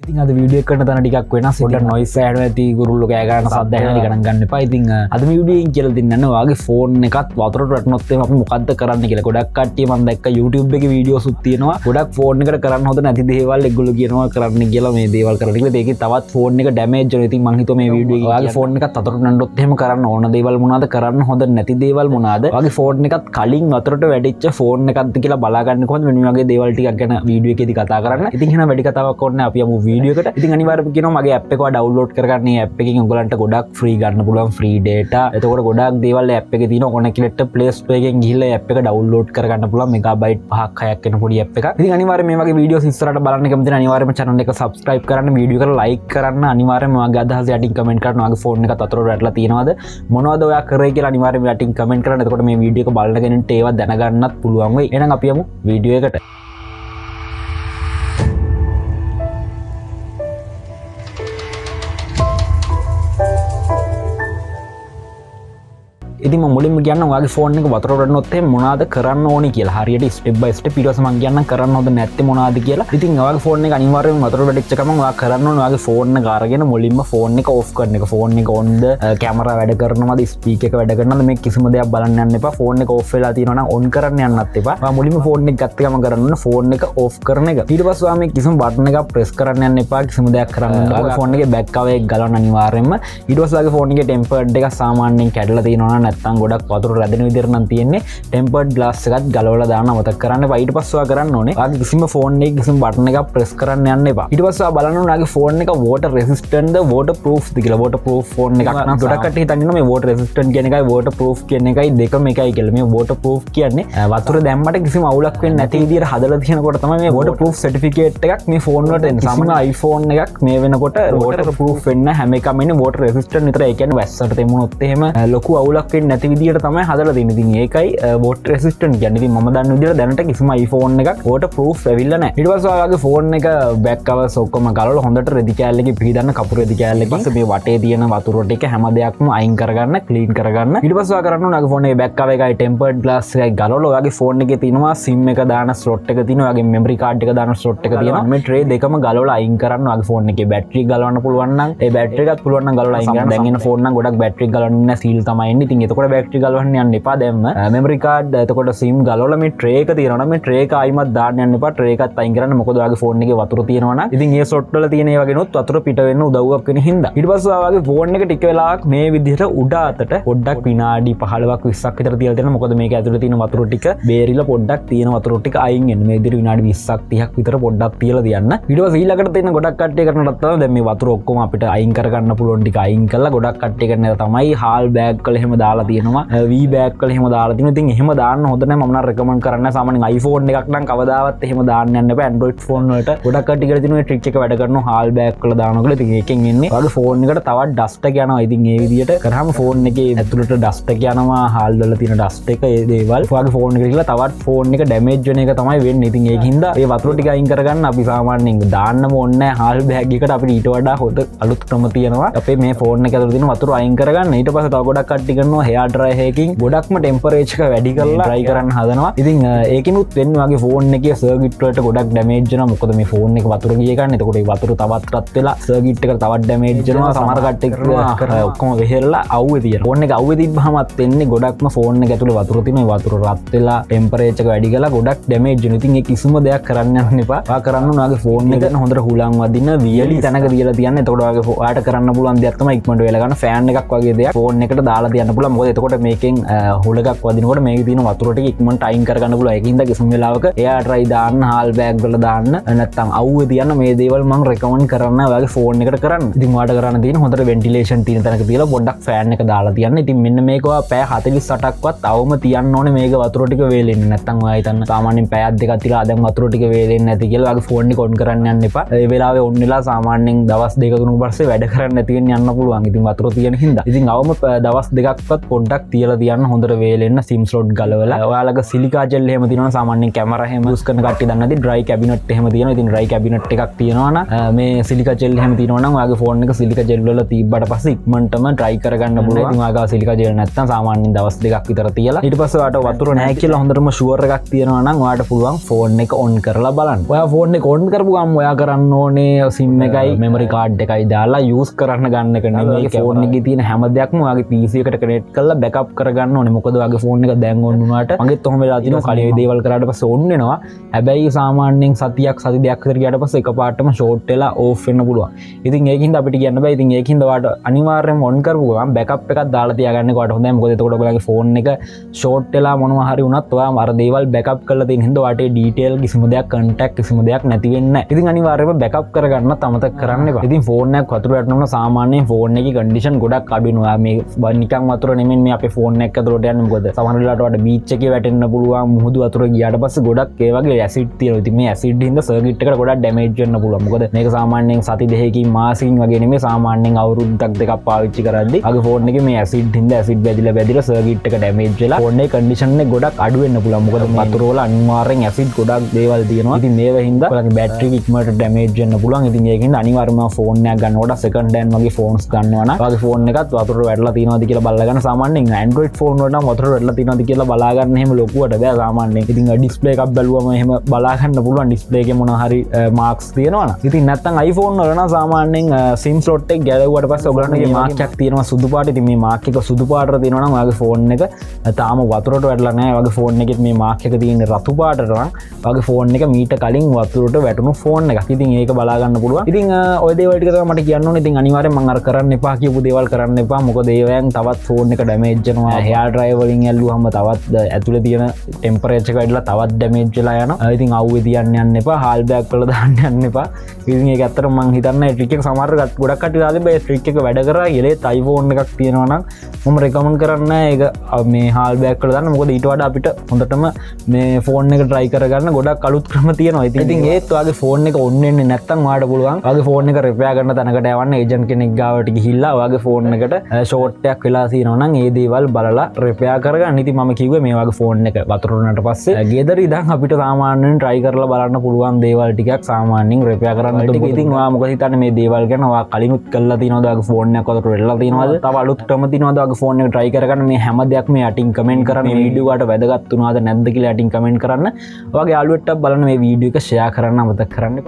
ඉතින් අද වීඩියෝ එකට තන ටිකක් වෙනස් පොඩ්ඩක් නොයිස් ඇඩ් ඇති කුරුල්ලෝ කෑ ගන්න සද්ද ඇහෙන ගණන් ගන්න එපා. ඉතින් අද මේ වීඩියෝ එකෙන් කියලා දෙන්නන්නේ ඔයාගේ ෆෝන් එකත් වතුරට වැටුනොත් එහෙම අපි මොකද්ද කරන්න කියලා. ගොඩක් කට්ටිය මම දැක්ක YouTube එකේ වීඩියෝස් උත් තියෙනවා. ගොඩක් ෆෝන් එකට කරන්න හොඳ නැති දේවල් ඒගොල්ලෝ කියනවා කරන්න කියලා මේ දේවල් කරන්න කියලා. ඒකේ තවත් ෆෝන් එක ඩැමේජ් වෙනවා. ඉතින් මම හිතුවා මේ වීඩියෝ එකේ ඔයාගේ ෆෝන් එකත් වතුරට නැන්නොත් එහෙම කරන්න ඕන දේවල් මොනවාද, කරන්න හොඳ නැති දේවල් මොනවාද, ඔයාගේ ෆෝන් එකත් කලින් වතුරට වැටිච්ච ෆෝන් එකක්ද කියලා බලා ගන්න කොහොමද මේ වගේ දේවල් ටිකක් ගැන වීඩියෝ එකේදී කතා කරන්න. ඉතින් එහෙනම් වැඩි කතාවක් ඕනේ අපි යමු වීඩියෝ එකට. ඉතින් අනිවාර්යයෙන් කියනවා මගේ ඇප් එක ඩවුන්ලෝඩ් කරගන්න. මේ ඇප් එකෙන් ඔයගලන්ට ගොඩක් ෆ්‍රී ගන්න පුළුවන් ෆ්‍රී data. එතකොට ගොඩක් දේවල් ඇප් එකේ තියෙනවා. කොනෙක්ට් Play Store එකෙන් ගිහිල්ලා ඇප් එක ඩවුන්ලෝඩ් කරගන්න පුළුවන්. මෙගාබයිට් 5ක් 6ක් වෙන පොඩි ඇප් එකක්. ඉතින් අනිවාර්යයෙන් මේ වගේ වීඩියෝස් ඉස්සරහට බලන්න කැමති නම් අනිවාර්යයෙන්ම channel එක subscribe කරන්න, වීඩියෝ එක like කරන්න, අනිවාර්යයෙන්ම ඔයාගේ අදහස් යටින් comment කරන්න. ඔයාගේ ෆෝන් එකත් අතට වැටලා තියෙනවද මොනවද ඔයා කරේ කියලා අනිවාර්යයෙන්ම යටින් comment කරන්න. එතකොට මේ වීඩියෝ එක බලන කෙනෙක්ට ඒවා දැනගන්නත් පුළුවන් වෙයි. එහෙනම් අපි යමු වීඩියෝ එකට. ඉතින් මම මුලින්ම කියන්නම් ඔයාගේ ෆෝන් එක වතුරට වැටුනොත් එහෙනම් මොනවද කරන්න ඕනි කියලා. හරියට ස්ටෙප් බයි ස්ටෙප් ඊට පස්සේ මම කියන්නම් කරන්න හොඳ නැත්තේ මොනවද කියලා. ඉතින් ඔයාගේ ෆෝන් එක අනිවාර්යයෙන්ම වතුරට වැටිච්ච ගමන් ඔයා කරන්න ඕනේ ඔයාගේ ෆෝන් එක අරගෙන මුලින්ම ෆෝන් එක ඕෆ් කරන එක. ෆෝන් එක ඔන්ද, කැමරා වැඩ කරනවද, ස්පීකර් එක වැඩ කරනවද, මේ කිසිම දෙයක් බලන්න යන්න එපා. ෆෝන් එක ඕෆ් වෙලා තියෙනවා නම් ඔන් කරන්න යන්නත් එපා. ඔයා මුලින්ම ෆෝන් එක ගත්ත ගමන් කරන්න ඕනේ ෆෝන් එක ඕෆ් කරන එක. ඊට පස්සේ ඔයා මේ කිසිම බටන් එකක් ප්‍රෙස් කරන්න යන්න එපා. කිසිම දෙයක් කරන්න යන්න එපා. ඔයාගේ ෆෝන් එකේ බෑක් කවර් එක ගලවන්න අනිවාර්යයෙන්ම. ඊට පස්සේ ඔයාගේ ෆෝන් එකේ ටෙම්පර්ඩ් එක සාමාන්‍යයෙන් කැඩලා තියෙනවා නම් නැත්නම් ගොඩක් වතුර රැදෙන විදිහට නම් තියෙන්නේ. ටෙම්පර්ඩ් ග්ලාස් එකත් ගලවලා දාන්න අමතක කරන්න එපා. ඊට පස්සේ ඔයා කරන්න ඕනේ ඔයාගේ කිසිම ෆෝන් එකේ කිසිම බටන් එකක් ප්‍රෙස් කරන්න යන්න එපා. ඊට පස්සේ ඔයා බලන්න ඕනේ ඔයාගේ ෆෝන් එක water resistant ද water proof ද කියලා. water proof ෆෝන් එකක් නම් ගොඩක් කට්ටිය හිතන්නේ ඉන්නවා මේ water resistant කියන එකයි water proof කියන එකයි දෙකම එකයි කියලා. මේ water proof කියන්නේ වතුර දැම්මට කිසිම අවුලක් වෙන්නේ නැති විදිහට හදලා තියෙනකොට තමයි මේ water proof certificate එකක් මේ ෆෝන් වලට එන්නේ. සාමාන්‍ය iPhone එකක් මේ වෙනකොට water proof වෙන්න හැම එකම ඉන්නේ water resistant විතරයි. ඒ කියන්නේ වැස්සට තෙමුනොත් එහෙම ලොකු අවුලක් වෙන්නේ නැති විදිහට තමයි හදලා තියෙන්නේ. ඉතින් ඒකයි water resistant කියන්නේ. ඉතින් මම දන්න විදිහට දැනට කිසිම iPhone එකක් water proof වෙවිලා නැහැ. ඊට පස්සේ ඔයාගේ ෆෝන් එක back covers ඔක්කොම ගලවලා හොඳට රෙදි කෑල්ලකින් පිහදන්න, කපුරු රෙදි කෑල්ලකින්. ඊට පස්සේ මේ වටේ තියෙන වතුර ටික හැම දෙයක්ම අයින් කරගන්න, ක්ලීන් කරගන්න. ඊට පස්සේ ඔයා කරන්න ඕනේ ඔයාගේ ෆෝන් එකේ back cover එකයි tempered glass එකයි ගලවලා ඔයාගේ ෆෝන් එකේ තියෙනවා SIM එක දාන slot එක තියෙනවා, ඔයාගේ memory card එක දාන slot එක තියෙනවා. මේ tray දෙකම ගලවලා අයින් කරන්න. ඔයාගේ ෆෝන් එකේ battery ගලවන්න පුළුවන් නම් ඒ battery එකත් පුළුවන් නම් ගලවලා අයින් කරන්න. දැන් ඉන්න ෆෝන් නම් ගොඩක් battery ගලවන්න නැහැ, seal තමයි එන්නේ. ඉතින් එතකොට battery ගලවන්න යන්න එපා දැම්ම. memory card එතකොට SIM ගලවලා මේ tray එක තියෙනවා නම් මේ tray එක ආයිමත් දාන්න යන්න එපා. tray එකත් අයින් කරන්න. මොකද ඔයාගේ ෆෝන් එකේ වතුර තියෙනවා නම් ඉතින් ඒ slot වල තියෙන ඒ වගේනොත් වතුර පිට වෙන්න උදව්වක් වෙන හින්දා. ඊට පස්සේ ඔයාගේ ෆෝන් එක ටික වෙලාවක් මේ විදිහට උඩ අතට පොඩ්ඩක් විනාඩි 15ක් 20ක් විතර තියලා දෙන්න. මොකද මේක ඇතුලේ තියෙන වතුර ටික බේරිලා පොඩ්ඩක් තියෙන වතුර ටික අයින් වෙන්න. මේ විදිහට විනාඩි 20ක් 30ක් විතර පොඩ්ඩක් තියලා තියන්න. ඊට පස්සේ ඊළඟට තියෙන ගොඩක් කට්ටිය කරනටත් තමයි දැන් මේ වතුර ඔක්කොම අපිට අයින් කරගන්න පුළුවන් ටික අයින් කරලා ගොඩක් කට්ටිය කරන එක තමයි හාල් බෑග් වල එහෙම දාලා තියෙනවා. V බෑග් වල එහෙම දාලා තියෙනවා. ඉතින් එහෙම දාන්න හොඳ නැහැ. මම නම් රෙකමන්ඩ් කරන්නේ සාමාන්‍යයෙන් iPhone එකක් නම් කවදාවත් එහෙම දාන්න යන්න එපා. Android phone වලට ගොඩක් කට්ටිය කියලා තියෙනවා මේ trick එක වැඩ කරනවා හාල් බෑග් වල දානවා කියලා. ඉතින් ඒකෙන් එන්නේ ඔයාගේ ෆෝන් එකට තවත් dust එක යනවා. ඉතින් ඒ විදිහට කරාම ෆෝන් එකේ ඇතුළට dust එක යනවා, හාල් වල තියෙන dust එක, ඒ දේවල් ඔයාගේ ෆෝන් එකට කියලා තවත් ෆෝන් එක damage වෙන එක තමයි වෙන්නේ. ඉතින් ඒකින්ද මේ වතුර ටික අයින් කරගන්න අපි සාමාන්‍යයෙන් දාන්නම ඕනේ නැහැ. හාල් බෑග් එකට අපිට ඊට වඩා හොඳ අලුත් ක්‍රම තියෙනවා. අපේ මේ ෆෝන් එක ඇතුළේ තියෙන වතුර අයින් කරගන්න. ඊට පස්සේ තව ගොඩක් කට්ටිය කරනවා hair dryer එකකින් ගොඩක්ම temperature එක වැඩි කරලා dry කරන්න හදනවා. ඉතින් ඒකිනුත් වෙන්නේ ඔයාගේ ෆෝන් එකේ circuit වලට ගොඩක් damage වෙනවා. මොකද මේ ෆෝන් එක වතුර ගිය ගන්න. එතකොට ඒ වතුර තවත් රත් වෙලා circuit එකට තවත් damage වෙනවා. සමහර කට්ටිය ඔක්කොම වෙහෙරලා අවුවේ තියෙනවා. ෆෝන් එක අවුවේ තිබ්බහමත් වෙන්නේ ගොඩක්ම ෆෝන් එක ඇතුලේ වතුර තියෙනවා. වතුර රත් වෙලා temperature එක වැඩි කරලා ගොඩක් damage වෙනවා. ඉතින් ඒ කිසිම දෙයක් කරන්න යන්න එපා. ඔයා කරන්න ඕන ඔයාගේ ෆෝන් එක හොඳට හුලං වදින්න වියලි තැනක තියලා තියන්න. එතකොට ඔයාට කරන්න පුළුවන් දෙයක් තමයි ඉක්මනට වෙලා ගන්න ෆෑන් එකක් වගේ දෙයක් ෆෝන් එකට දාලා තියන්න පුළුවන්. මොකද එතකොට මේකෙන් හුලඟක් වදිනකොට මේකේ තියෙන වතුර ටික ඉක්මනට අයින් කරගන්න පුළුවන්. ඒකින්ද කිසිම වෙලාවක එයා try දාන්න, හාල් බෑග් වල දාන්න, නැත්නම් අවුවේ තියන්න. මේ දේවල් මම රෙකමන්ඩ් කරන්නේ ඔයාගේ ෆෝන් එකට කරන්න. ඉතින් ඔයාට කරන්න තියෙන හොඳට වෙන්ටිලේෂන් තියෙන තැනක තියලා පොඩ්ඩක් ෆෑන් එක දාලා තියන්න. ඉතින් මෙන්න මේක ඔයා පැය 48ක්වත් අවම තියන්න ඕනේ මේක වතුර ටික වේලෙන්නේ. නැත්නම් ඔයා හිතන්න සාමාන්‍යයෙන් පැයක් දෙකක් තියලා දැන් වතුර ටික වේලෙන්නේ නැති කියලා ඔයාගේ ෆෝන් එක ඔන් කරන්න යන්න එපා. ඒ වෙලාවේ ඔන් වෙලා සාමාන්‍යයෙන් දවස් දෙක තුනක පස්සේ වැඩ කරන්න නැති වෙන්න යන්න පුළුවන්. ඉතින් වතුර තියෙන හින්දා. ඉතින් අවම දවස් දෙකක්වත් පොඩ්ඩක් තියලා තියන්න හොඳට වේලෙන්න සිම් ස්ලොට් ගලවලා. ඔයාලගේ සිලිකා ජෙල් එහෙම තියෙනවා සාමාන්‍යයෙන් කැමරා එහෙම යූස් කරන කට්ටිය දන්නේ නැති ඩ්‍රයි කැබිනට් එහෙම තියෙනවා. ඉතින් ඩ්‍රයි කැබිනට් එකක් තියෙනවා නම් මේ සිලිකා ජෙල් එහෙම තියෙනවා නම් ඔයාගේ ෆෝන් එක සිලිකා ජෙල් වල තිබ්බට පස්සේ ඉක්මනටම ඩ්‍රයි කරගන්න පුළුවන්. ඉතින් ඔයාගේ සිලිකා ජෙල් නැත්නම් සාමාන්‍යයෙන් දවස් දෙකක් විතර තියලා ඊට පස්සේ ඔයාට වතුර නැහැ කියලා හොඳටම ෂුවර් එකක් තියෙනවා නම් ඔයාට පුළුවන් ෆෝන් එක ඔන් කරලා බලන්න. ඔයා ෆෝන් එක ඔන් කරපු ගමන් ඔයා කරන්න ඕනේ සිම් එකයි මෙමරි කාඩ් එකයි දාලා යූස් කරන්න ගන්න එක නෙමෙයි. ෆෝන් එකේ තියෙන හැම දෙයක්ම ඔයාගේ PC එකට කනෙක්ට් කරලා බෑකප් කරගන්න ඕනේ. මොකද ඔයාගේ ෆෝන් එක දැන් ඔන් වුණාට මගෙත් ඔහොම වෙලා තියෙනවා. කලින් දේවල් කරාට පස්සේ ඔන් වෙනවා. හැබැයි සාමාන්‍යයෙන් සතියක් සති දෙකක් විතර ගියාට පස්සේ එකපාරටම ෂෝට් වෙලා ඕෆ් වෙන්න පුළුවන්. ඉතින් ඒකින්ද අපිට කියන්න බෑ. ඉතින් ඒකින්ද ඔයාට අනිවාර්යයෙන්ම ඔන් කරපු ගමන් බෑකප් එකක් දාලා තියාගන්න එක ඔයාට හොඳයි. මොකද එතකොට ඔයාගේ ෆෝන් එක ෂෝට් වෙලා මොනවා හරි වුණත් ඔයා අර දේවල් බෑකප් කරලා තියෙන හින්දා ඔයාට ඩීටේල් කිසිම දෙයක් කන්ටැක්ට් කිසිම දෙයක් නැති වෙන්නේ නැහැ. ඉතින් අනිවාර්යයෙන්ම බෑකප් කරගන්නත් අමතක කරන්න එපා. ඉතින් ෆෝන් එකක් වතුර වැටෙනකොට සාමාන්‍යයෙන් ෆෝන් එකේ කන්ඩිෂන් ගොඩක් අඩු වෙනවා. මේ නිකන් වතුර නෙමෙයි මේ අපේ ෆෝන් එක ඇතුළට යන්නේ. මොකද සමහර වෙලාවට ඔයාට බීච් එකේ වැටෙන්න පුළුවන්. මුහුදු වතුර ගියාට පස්සේ ගොඩක් ඒ වගේ ඇසිඩ් තියෙනවා. ඉතින් මේ ඇසිඩ් හින්දා සර්කිට් එකට ගොඩක් ඩැමේජ් වෙන්න පුළුවන්. මොකද මේක සාමාන්‍යයෙන් සති දෙකකින් මාසෙකින් වගේ නෙමෙයි සාමාන්‍යයෙන් අවුරුද්දක් දෙකක් පාවිච්චි කරද්දී අගේ ෆෝන් එකේ මේ ඇසිඩ් හින්දා ඇසිඩ් බැදිලා සර්කිට් එක ඩැමේජ් වෙලා ෆෝන් එකේ කන්ඩිෂන් එක ගොඩක් අඩු වෙන්න පුළුවන්. මොකද වතුර වල අනිවාර්යෙන් ඇසිඩ් ගොඩක් දේවල් තියෙනවා. ඉතින් මේවා හින්දා ඔයාලගේ බැටරි එක ඉක්මනට ඩැමේජ් වෙන්න පුළුවන්. ඉතින් ඒකින්ද අනිවාර්යයෙන්ම ෆෝන් එකක් ගන්නකොට සෙකන්ඩ් හෑන්ඩ් වගේ ෆෝන්ස් ගන්නවා නම් ඔයාගේ ෆෝන් එකත් වතුර වැටලා තියෙනවද කියලා බලලා ගන්න. සාමාන්‍යයෙන් Android ෆෝන් වල නම් වතුර වැටලා තියෙනවද කියලා බලා ගන්න එහෙම ලොකුවට බෑ සාමාන්‍යයෙන්. ඉතින් ඩිස්ප්ලේ එකක් බැලුවම එහෙම බලා ගන්න පුළුවන් ඩිස්ප්ලේ එකේ මොනවා හරි මාක්ස් තියෙනවා නම්. ඉතින් නැත්තම් iPhone වල නම් සාමාන්‍යයෙන් SIM slot එක ගැලවුවට පස්සේ ඔයගලන්ගේ මාක් එකක් තියෙනවා සුදු පාට. ඉතින් මේ මාක් එක සුදු පාටට තියෙනවා නම් ඔයාගේ ෆෝන් එක තාම වතුරට වැටලා නැහැ. ඔයාගේ ෆෝන් එකෙත් මේ මාක් එක තියෙන්නේ රතු පාටට නම් ඔයාගේ ෆෝන් එක මීට කලින් වතුරට වැටුණු ෆෝන් එකක්. ඉතින් ඒක බලා ගන්න පුළුවන්. ඉතින් ඔය දේවල් ටික තමයි මට කියන්න ඕනේ. ඉතින් අනිවාර්යෙන් මම අර කරන්න එපා කියපු දේවල් කරන්න එපා. මොකද ඒවෙන් තවත් ෆෝන් එක ඩැමේජ් වෙනවා. හෙයාර් ඩ්‍රයර් වලින් ඇල්ලුවාම තවත් ඇතුලේ තියෙන ටෙම්පරේචර් එක වැඩිලා තවත් ඩැමේජ් වෙලා යනවා. ඉතින් අවුවේ තියන්න යන්න එපා. හාල් බෑග් වල දාන්න යන්න එපා. ඉතින් ඒක ඇත්තටම මම හිතන්නේ ට්‍රික් එක සමහර ගොඩක් කට්ටිය දාලා බෑ ට්‍රික් එක වැඩ කරා කියලා. ඒත් iPhone එකක් තියෙනවා නම් මම රෙකමන්ඩ් කරන්නේ ඒක මේ හාල් බෑග් වල දාන්න. මොකද ඊට වඩා අපිට හොඳටම මේ ෆෝන් එක try කරගන්න ගොඩක් අලුත් ක්‍රම තියෙනවා. ඉතින් ඒත් ඔයාගේ ෆෝන් එක ඔන් වෙන්නේ නැත්නම් ඔයාලට පුළුවන් ඔයාගේ ෆෝන් එක රිපෙයාර් කරන තැනකට යවන්න. ඒජන්ට් කෙනෙක් ගාවට ගිහිල්ලා ඔයාගේ ෆෝන් එකට ෂෝට් එකක් වෙලා තියෙනවා නම් ඒ දේවල් බලලා රිපෙයාර් කරගන්න. ඉතින් මම කිව්වේ මේ වගේ ෆෝන් එක වතුර වුණාට පස්සේ ගෙදර ඉඳන් අපිට සාමාන්‍යයෙන් try කරලා බලන්න පුළුවන් දේවල් ටිකක් සාමාන්‍යයෙන් රිපෙයාර් කරන්න. ඉතින් ඔයා මොකද හිතන්නේ මේ දේවල් ගැන? ඔයා කලිනුත් කරලා තියෙනවද? ඔයාගේ ෆෝන් එක වතුර වෙලා තියෙනවද? තව අලුත් ක්‍රම තියෙනවද ඔයාගේ ෆෝන් එක try කරගන්න? මේ හැම දෙයක්ම යටින් කමෙන්ට් කරන්න. මේ වීඩියෝ එකට වැදගත් වුණාද නැද්ද කියලා යටින් කමෙන්ට් කරන්න. ඔයාගේ යාළුවෙක්ට බලන්න මේ වීඩියෝ එක ෂෙයා කරන්න අමතක කරන්න එපා.